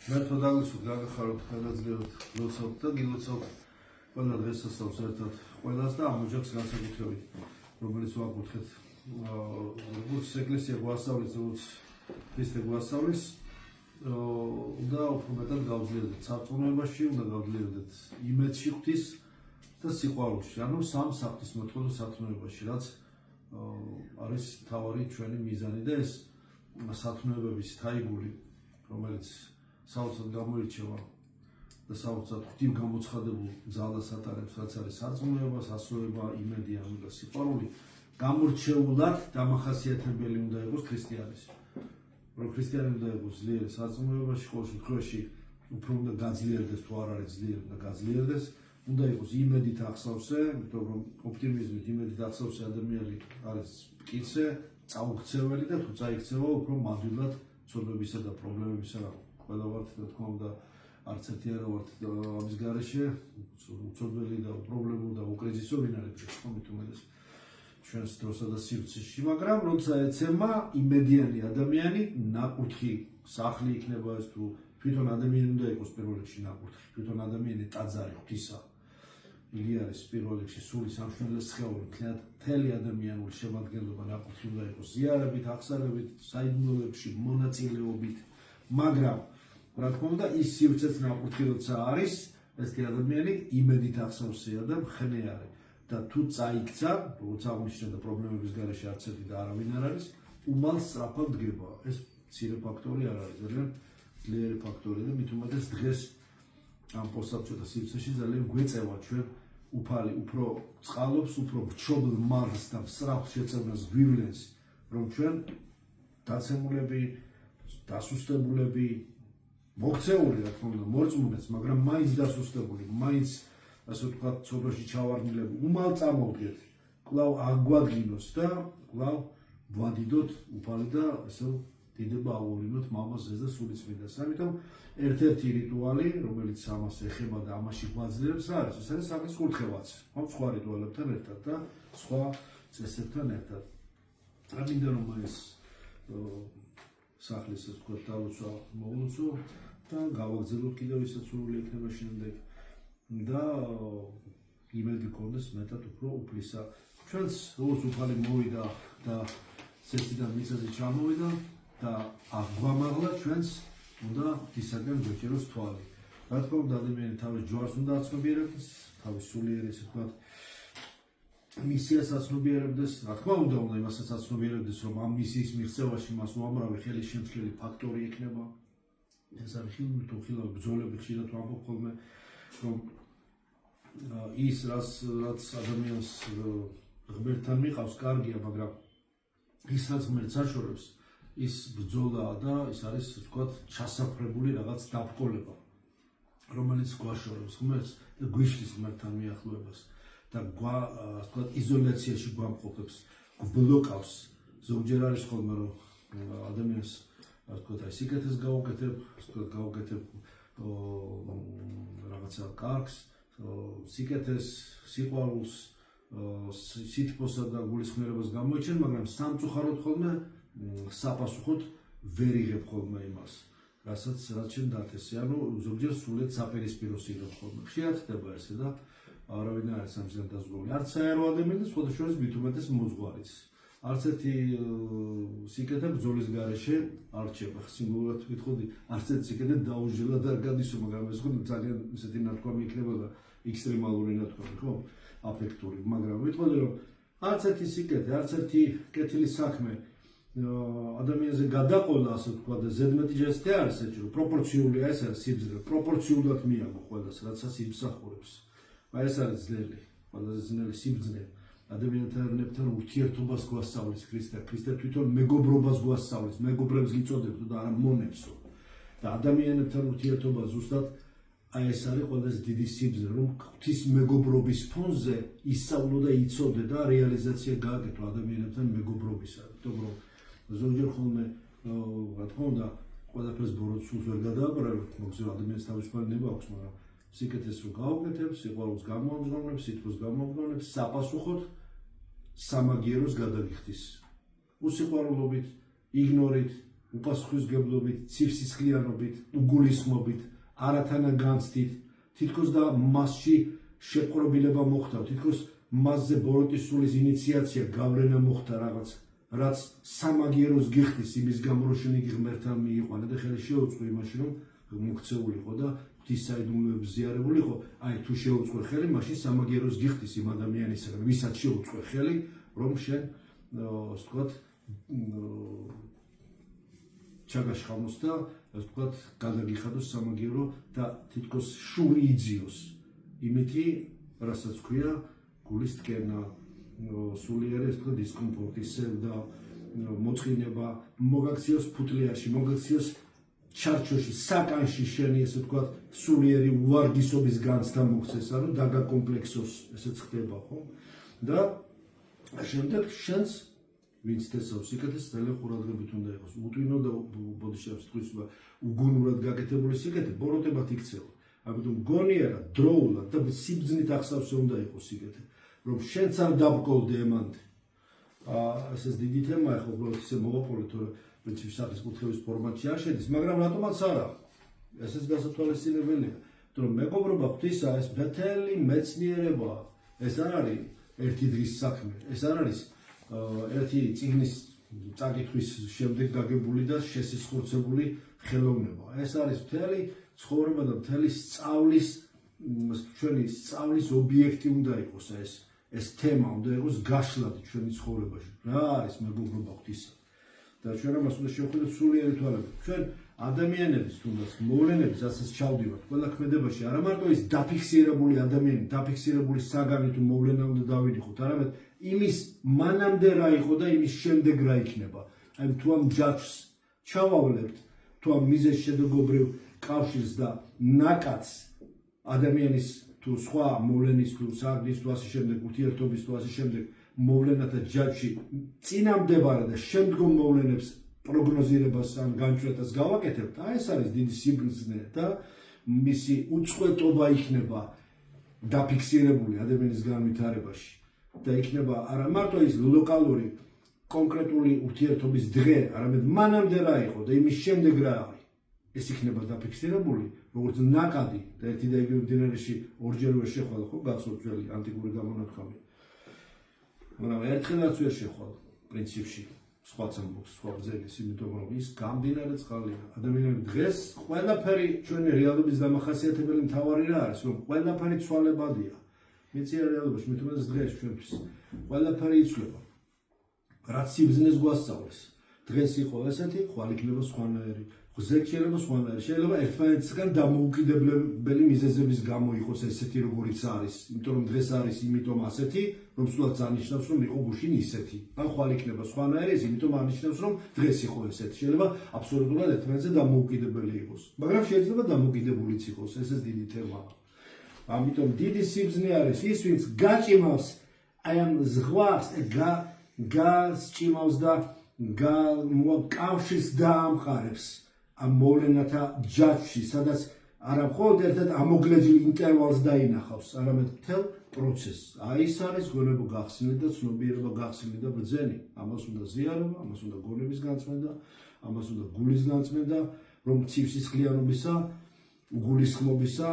მართლა დაგისვით გაგახაროთ გადაძლევთ ლოცავთ და გილოცავთ ყველა დღესასწაულს ერთად ყველას და ამ ოჯახს განსაკუთრებით რომელიც ვაკურთხეთ როგორც ეკლესია გვასწავლის როგორც ქრისტე გვასწავლის და უფრო მეტად გავძლიერდეთ სარწმუნოებაში უნდა გავძლიერდეთ იმედში ღვთის და სიყვარულში ანუ სამ საღვთისმოწყალო სათნოებაში რაც არის მთავარი ჩვენი მიზანი და ეს სათნოებების თაიგული რომელიც საოცრად გამოირჩევა და საოცრად ღვთივ გამოცხადებულ ძალას ატარებს, რაც არის სარწმუნოება, სასწორება, იმედი და სიყვარული, გამორჩეულად დამახასიათებელი უნდა იყოს ქრისტიანის. რომ ქრისტიანი უნდა იყოს ძლიერი სარწმუნოებაში, ყოველ შემთხვევაში უფრო უნდა გაძლიერდეს თუ არ არის ძლიერი და გაძლიერდეს, უნდა იყოს იმედით ახსავსე, იმიტომ რომ ოპტიმიზმით, იმედით ახსავსე ადამიანი არის მტკიცე, წაუქცეველი და თუ წაიქცევა, უფრო მადვილად ცოდვებისა და პრობლემებისა ყველა ვართ და თქმა უნდა არც ერთი არა ვართ ამის გარეშე უცოდველი და პრობლემური და უკრიზისო ვინ არის თქომით უმეტეს ჩვენს დროსა და სივრცეში მაგრამ როცა ეცემა იმედიანი ადამიანი ნაკურთხი სახლი იქნება ეს თუ თვითონ ადამიანი უნდა იყოს პირველ რიგში ნაკურთხი თვითონ ადამიანი ტაძარი ღვთისა იგი არის პირველ რიგში სული სამშვენიო სხეული მთელი ადამიანური შემადგენლობა ნაკურთხი უნდა იყოს ზიარებით აღსარებით საიდუმლოებში მონაწილეობით მაგრამ რა თქმა უნდა ის სივრცეც ნაკურთხი როცა არის ესეთი ადამიანი იმედით ახსავსეა და მხნეარი და თუ წაიქცა როცა აღმოჩნდა და პრობლემების გარეშე არც ერთი და არავინ არ არის უმალ სწრაფად დგება ეს მცირე ფაქტორი არ არის ძალიან ძლიერი ფაქტორი და მით უმეტეს დღეს ამ პოსტსაბჭოთა სივრცეში ძალიან გვეწევა ჩვენ უფალი უფრო წყალობს უფრო მრჩევლ მარს და სწრაფ შეწევნას გვივლენს რომ ჩვენ დაცემულები დასუსტებულები მოქცეული რა თქმა უნდა მორწმუნეც მაგრამ მაინც დასუსტებული მაინც ასე ვთქვათ ცოდვაში ჩავარდნილები უმალ წამოვდგეთ კვლავ აგვადგინოს და კვლავ ვადიდოთ უფალი და ესე დიდება აუვლინოთ მამას ზეს და სულიწმიდას ამიტომ ერთ-ერთი რიტუალი რომელიც ამას ეხება და ამაში გვაძლიერებს რა არის ეს არის სამის კურთხევაც სხვა რიტუალებთან ერთად და სხვა წესებთან ერთად ამინდა რომ ეს სახლის ეს თქვა დალოცვა მოულოცო და გავაგზავნოთ კიდევ ისეთ სრული იქნება შემდეგ და იმედი გქონდეს მეტად უფრო უფლისა ჩვენს როგორც უფალი მოვიდა და სესიდან მიწაზე ჩამოვიდა და აგვამაღლა ჩვენს უნდა ღვთისაგან გვეჭეროს თვალი რა თქმა უნდა ადამიანი თავის ჯვარს უნდა აცნობიერებდეს თავის სულიერი ესე ვთქვათ მისიას აცნობიერებდეს, რა თქმა უნდა იმასაც აცნობიერებდეს, რომ ამ მისიის მიღწევაში მას უამრავი ხელის შემცვლელი ფაქტორი იქნება. ეს არის ხილ ბრძოლები ხშირად ვამბობ ხოლმე, რომ ის რაც ადამიანს ღმერთთან მიყავს, კარგია, მაგრამ ის რაც ღმერთს აშორებს, ის ბრძოლაა და ის არის ვთქვათ ჩასაფრებული რაღაც დაბრკოლება, რომელიც გვაშორებს ღმერთს და გვიშლის ღმერთთან მიახლოებას. და ვთქვათ იზოლაციაში გვამყოფებს, გვბლოკავს. ზოგჯერ არის ხოლმე რომ ადამიანს ვთქვათ აი სიკეთეს გაუკეთებ, ვთქვათ გაუკეთებ რაღაცა კარგს, სიკეთეს, სიყვარულს, სითბოსა და გულისხმიერებას გამოიჩენ, მაგრამ სამწუხაროდ ხოლმე საპასუხოდ ვერ იღებ ხოლმე იმას, რაც შენ დათესე. ანუ ზოგჯერ სულეთ საპირისპიროს იღებ ხოლმე. ხშირად ხდება ესე და არავინ არ არის ამჟამად დაზღვეული. არც საერო ადამიანი და სხვადასხვა შორის მით უმეტეს მოძღვარიც. არც ერთი სიკეთე ბრძოლის გარეშე არ რჩება. სიმბოლურად ვიტყოდი, არც ერთი სიკეთე დაუჟელა და არ გადისო, მაგრამ ეს ხო ძალიან ისეთი ნათქვამი იქნება ექსტრემალური ნათქვამი, ხო? აფექტური, მაგრამ ვიტყოდი რომ არც ერთი სიკეთე, არც ერთი კეთილი საქმე ადამიანზე გადაყოლა, ასე ვთქვათ, და ზედმეტი ჟესტი არის ეს, რომ პროპორციულია ეს არის სიბრძნე, პროპორციულად მიიღო ყველას, რაცაც იმსახურებს. ეს არის ძნელი, ყველაზე ძნელი სიბრძნე. ადამიანთან ურთიერთობას გვასწავლის ქრისტე. ქრისტე თვითონ მეგობრობას გვასწავლის, მეგობრებს გიწოდებთ და არა მონებსო. და ადამიანთან ურთიერთობა ზუსტად აი ეს არის ყველაზე დიდი სიბრძნე, რომ ღვთის მეგობრობის ფონზე ისწავლო და იცოდე და რეალიზაცია გააკეთო ადამიანთან მეგობრობისა. იმიტომ რომ ზოგჯერ ხოლმე რა თქმა უნდა ყველაფერს ბოროტ სულს ვერ გადააყრევთ, მოგზაურობ ადამიანს თავისუფალი ნება აქვს, მაგრამ სიკეთეს რო გაუკეთებს, სიყვარულს გამოამჟღავნებს, სითბოს გამოამჟღავნებს, საპასუხოდ სამაგიეროს გადაგიხდის. უსიყვარულობით, იგნორით, უპასუხისმგებლობით, ცივსისხლიანობით, უგულისხმობით, არათანაგანცდით, თითქოს და მასში შეპყრობილება მოხდა, თითქოს მასზე ბოროტისულის ინიციაცია გავლენა მოხდა რაღაც, რაც სამაგიეროს გიხდის იმის გამო, რომ შენ იგი ღმერთთან მიიყვანა და ხელი შეუწყო იმაში, რომ მოქცეულიყო და ღვთისაიდუმლოების ზიარებულიყო, აი თუ შეუწყო ხელი, მაშინ სამაგიეროს გიხდის იმ ადამიანისაგან, ვისაც შეუწყო ხელი, რომ შენ ასე ვთქვათ ჩაგაშხალოს და ასე ვთქვათ გადაგიხადოს სამაგიერო და თითქოს შური იძიოს. იმითი, რასაც ქვია გულის ტკენა, სულიერი ეს ვთქვათ დისკომფორტი, სევდა, მოწყინება, მოგაქციოს ფუტლიაში, მოგაქციოს ჩარჩოში, საკანში შენი ესე ვთქვათ სულიერი უვარგისობის განცდა მოხდეს, ანუ დაგაკომპლექსოს, ესეც ხდება, ხო? და შემდეგ შენს ვინც თესავს სიკეთეს ძალიან ყურადღებით უნდა იყოს. უტვინო და ბოდიშებს თქვის უგუნურად გაკეთებული სიკეთე ბოროტებად იქცევა. ამიტომ გონიერად, დროულად და სიბრძნით ახსავსე უნდა იყოს სიკეთე, რომ შენც არ დაბკოლდე ემანტე. ეს დიდი თემაა, ხო, უბრალოდ ისე მოვაპოლეთ, რომ პრინციპი სახის კუთხევის ფორმატში არ შედის, მაგრამ რატომაც არა. ესეც გასათვალისწინებელია, რომ მეგობრობა ღვთისა ეს მთელი მეცნიერება, ეს არ არის ერთი დღის საქმე, ეს არ არის ერთი წიგნის წაკითხვის შემდეგ გაგებული და შესისხორცებული ხელოვნება. ეს არის მთელი ცხოვრება და მთელი სწავლის ჩვენი სწავლის ობიექტი უნდა იყოს ეს თემა უნდა იყოს გაშლადი ჩვენი ცხოვრებაში. რა არის მეგობრობა ღვთისა? და ჩვენ ამას უნდა შევხედოთ სულიერი თვალებით. ჩვენ ადამიანების თუნდაც მოვლენების ასაც ჩავდივართ ყველა ქმედებაში, არა მარტო ის დაფიქსირებული ადამიანი, დაფიქსირებული საგანი თუ მოვლენა უნდა დავიდიხოთ, არამედ იმის მანამდე რა იყო და იმის შემდეგ რა იქნება. აი თუ ამ ჯაჭვს ჩავავლებთ, თუ ამ მიზეს შედეგობრივ კავშირს და ნაკადს ადამიანის თუ სხვა მოვლენის თუ საგნის თუ ასე შემდეგ ურთიერთობის თუ ასე შემდეგ მოვლენათა ჯაჭვში წინამდებარე და შემდგომ მოვლენებს პროგნოზირებას ან განჭვრეტას გავაკეთებთ, აი ეს არის დიდი სიბრძნე და მისი უწყვეტობა იქნება დაფიქსირებული ადამიანის განვითარებაში და იქნება არა მარტო ის ლოკალური კონკრეტული ურთიერთობის დღე, არამედ მანამდე რა იყო და იმის შემდეგ რა არის. ეს იქნება დაფიქსირებული, როგორც ნაკადი და ერთი და იგივე მდინარეში ორჯერ ვერ შეხვალ, ხო, გახსოვთ ძველი ანტიკური გამონათქვამი. მაგრამ ერთხელაც ვერ შეხვალ პრინციპში. სხვა ამბობს, სხვა ბრძელის, იმიტომ რომ ის გამდინარე წყალია. ადამიანები დღეს ყველაფერი ჩვენი რეალობის დამახასიათებელი მთავარი რა არის, რომ ყველაფერი ცვალებადია. მიწია რეალობაში, მით უმეტეს დღეს ჩვენთვის ყველაფერი იცვლება. რაც სიბრძნეს გვასწავლეს. დღეს იყო ესეთი, ხვალ იქნება სხვანაირი. ზეგჩერება სხვანაირი. შეიძლება ერთმანეთისგან დამოუკიდებელი მიზეზების გამო იყოს ესეთი, როგორიც არის. იმიტომ რომ დღეს არის, იმიტომ ასეთი, რომ სულაც არნიშნავს, რომ იყო გუშინ ისეთი. ან ხვალ იქნება სხვანაირი, იმიტომ არნიშნავს, რომ დღეს იყო ესეთი. შეიძლება აბსოლუტურად ერთმანეთზე დამოუკიდებელი იყოს. მაგრამ შეიძლება დამოუკიდებულიც იყოს. ესეც დიდი თემაა. ამიტომ დიდი სიბრძნე არის ის, ვინც გაჭიმავს აი ამ ზღვას, გასჭიმავს და კავშირს დაამყარებს. ამ მოვლენათა ჯაჭვში, სადაც არა მხოლოდ ერთად ამოგლეჯილ ინტერვალს დაინახავს, არამედ მთელ პროცესს. აი ეს არის გონება გახსნილი და ცნობიერება გახსნილი და ბრძენი. ამას უნდა ზიარება, ამას უნდა გონების განწმენდა, ამას უნდა გულის განწმენდა, რომ ცივსისხლიანობისა, უგულისხმობისა,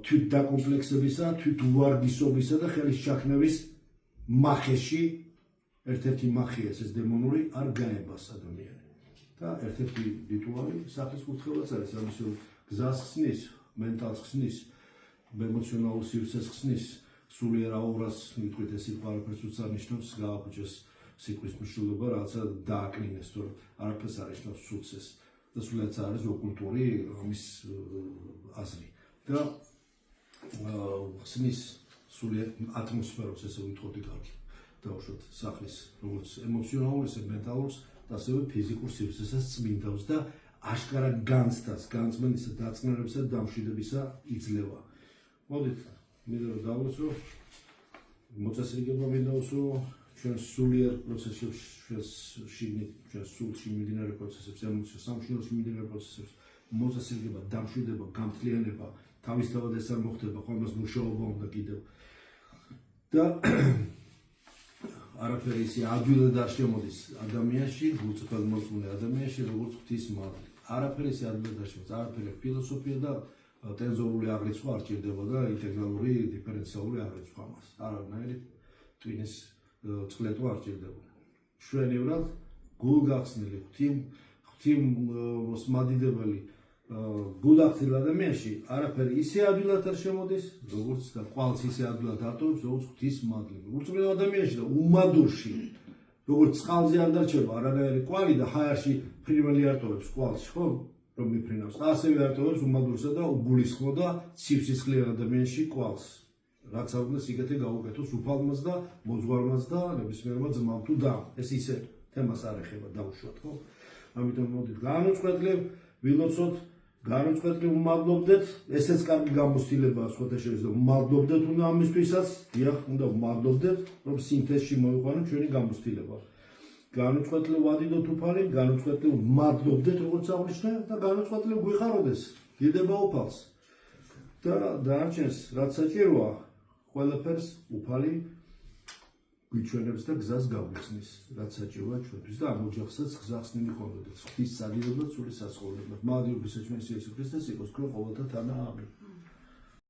თვით დაკომპლექსებისა, თვით უვარგისობისა და ხელის ჩაქნევის მახეში ერთ-ერთი მახია ეს დემონური არ გაებას ადამიანი. და ერთ-ერთი რიტუალი სახის კუთხევაც არის, ამის რომ გზას ხსნის, მენტალს ხსნის, ემოციონალურ სივრცეს ხსნის, სულიერ აურას მიტყვით ეს არაფერს უცარნიშნავს, გააფუჭეს სიტყვის მნიშვნელობა, რაღაცა დააკნინეს, რომ არაფერს არ ნიშნავს სუცეს და სულაც არის ოკულტური ამის აზრი. და ხსნის სულიერ ატმოსფეროს, ესე ვიტყოდი კარგი. დაუშვათ სახლის როგორც ემოციონალურ, ესე მენტალურს და ასევე ფიზიკურ სივრცესაც წმინდავს და აშკარა განცდას, განწმენდისა, დაწყნარებისა და დამშვიდებისა იძლევა. მოდით, მინდა რომ დავუსვო, მოწესრიგება მინდა უსვო ჩვენ სულიერ პროცესებში, ჩვენ სულში მიმდინარე პროცესებს, ემოციურ სამშვილდში მიმდინარე პროცესებს, მოწესრიგება, დამშვიდება, გამთლიანება, თავისთავად ეს არ მოხდება, ხოლმე მუშაობა უნდა კიდევ. და არაფერი ისე ადვილად არ შემოდის ადამიანში, გულწრფელმორწმუნე ადამიანში, როგორც ღვთის მადლი. არაფერი ისე ადვილად არ შემოდის, არაფერი ფილოსოფია და ტენზორული აღრიცხვა არ ჭირდება და ინტეგრალური დიფერენციალური აღრიცხვა მას. არანაირი ტვინის წყლეტვა არ ჭირდება. შვენივრად გულგახსნილი ღვთისმადიდებელი გულახსნილ ადამიანში არაფერი ისე ადვილად არ შემოდის, როგორც და ყვალს ისე ადვილად ატოვებს, როგორც ღვთის მადლი. ურწმუნო ადამიანში და უმადურში, როგორც წყალზე არ დარჩება არანაირი კვალი და ჰაერში ფრინველი არტოვებს ყვალში, ხო? რომ მიფრინავს. ასევე არტოვებს უმადურსა და უგულისხმო და ცივსისხლიან ადამიანში ყვალს. რაც არ უნდა სიგეთე გაუკეთოს უფალმას და მოძღვარმას და ნებისმიერმა ძმამ თუ დამ. ეს ისე თემას არ ეხება დაუშვათ, ხო? ამიტომ მოდით განუწყვეტლივ ვილოცოთ, განუწყვეტლივ ვმადლობდეთ, ესეც კარგი გამოცდილებაა სხვათა შორის და ვმადლობდეთ უნდა ამისთვისაც, დიახ, უნდა ვმადლობდეთ, რომ სინთეზში მოვიყვანოთ ჩვენი გამოცდილება. განუწყვეტლივ ვადიდოთ უფალი, განუწყვეტლივ ვმადლობდეთ, როგორც აღნიშნე და განუწყვეტლივ გვიხაროდეს, გირდება უფალს. და დანარჩენს, რაც საჭიროა, ყველაფერს უფალი გვიჩვენებს და გზას გაგვიხსნის, რაც საჭიროა ჩვენთვის და ამ ოჯახსაც გზახსნილი ჰქონდეთ. ღვთის სადიდებლად, სული სასწაულებლად. მადლობა ჩვენს იესო ქრისტეს იყოს თქვენ ყოველთა თანა. ამინ.